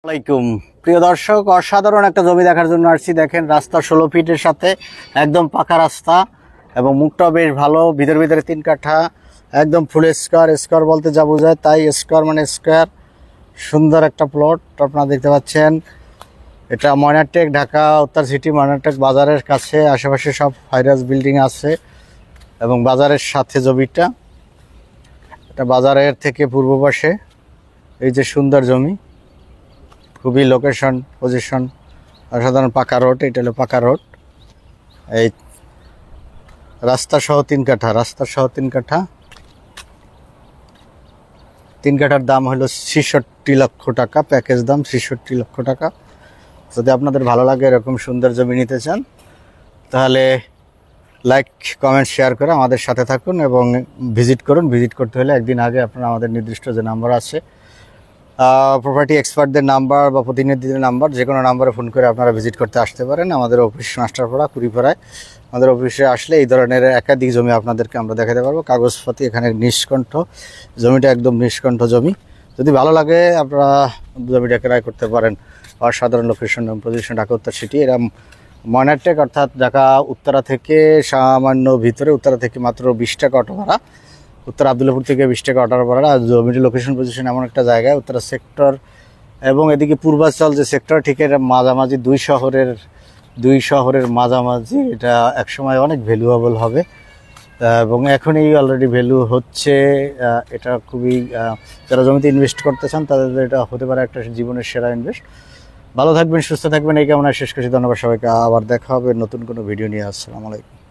আসসালামাইকুম প্রিয় দর্শক, অসাধারণ একটা জমি দেখার জন্য আসছি। দেখেন, রাস্তা 16 ফিটের সাথে একদম পাকা রাস্তা এবং মুখটাও বেশ ভালো। ভিতরে 3 কাঠা, একদম ফুল স্কোয়ার। স্কোয়ার বলতে যা বোঝায় তাই, স্কোয়ার মানে স্কোয়ার। সুন্দর একটা প্লট আপনারা দেখতে পাচ্ছেন। এটা ময়নারটেক, ঢাকা উত্তর সিটি ময়নারটেক বাজারের কাছে। আশেপাশে সব হাইরাইজ বিল্ডিং আছে এবং বাজারের সাথে জমিটা। এটা বাজারের থেকে পূর্ব পাশে এই যে সুন্দর জমি, খুবই লোকেশন পজিশন অসাধারণ। পাকা রোড, এটা হলো পাকা রোড। এই রাস্তা সহ 3 কাঠা, রাস্তা সহ 3 কাঠা। 3 কাঠার দাম হলো 66 লক্ষ টাকা, প্যাকেজ দাম 66 লক্ষ টাকা। যদি আপনাদের ভালো লাগে এরকম সুন্দর জমি নিতে চান, তাহলে লাইক কমেন্ট শেয়ার করে আমাদের সাথে থাকুন এবং ভিজিট করুন। ভিজিট করতে হলে একদিন আগে আপনারা আমাদের নির্দিষ্ট যে নাম্বার আছে, প্রপার্টি এক্সপার্টদের নাম্বার বা প্রতিনিধিদের নাম্বার, যে কোনো নাম্বারে ফোন করে আপনারা ভিজিট করতে আসতে পারেন। আমাদের অফিস মাস্টারপাড়া, কুড়িপাড়ায়। আমাদের অফিসে আসলে এই ধরনের একাধিক জমি আপনাদেরকে আমরা দেখাতে পারবো। কাগজপাতি এখানে নিষ্কণ্ঠ, জমিটা একদম নিষ্কণ্ঠ জমি। যদি ভালো লাগে আপনারা জমিটা ক্রয় করতে পারেন। অসাধারণ লোকেশন এবং পজিশন, ঢাকা উত্তর সিটি। এরা ময়নারটেক অর্থাৎ ঢাকা উত্তরা থেকে সামান্য ভিতরে, উত্তরা থেকে মাত্র 20 টাকা অটো ভাড়া। উত্তর আবদুল্লাপুর থেকে 20 টাকা অটো ভাড়া। জমিটির লোকেশন পজিশন এমন একটা জায়গায়, উত্তরা সেক্টর এবং এদিকে পূর্বাঞ্চল যে সেক্টর, ঠিক এর মাঝামাঝি, দুই শহরের মাঝামাঝি। এটা একসময় অনেক ভ্যালুয়েবল হবে এবং এখনই অলরেডি ভ্যালু হচ্ছে। এটা খুবই, যারা জমিতে ইনভেস্ট করতে চান তাদের এটা হতে পারে একটা জীবনের সেরা ইনভেস্ট। ভালো থাকবেন, সুস্থ থাকবেন, এই কামনা শেষ করছি। ধন্যবাদ সবাইকে। আবার দেখা হবে নতুন কোনো ভিডিও নিয়ে। আসসালামু আলাইকুম।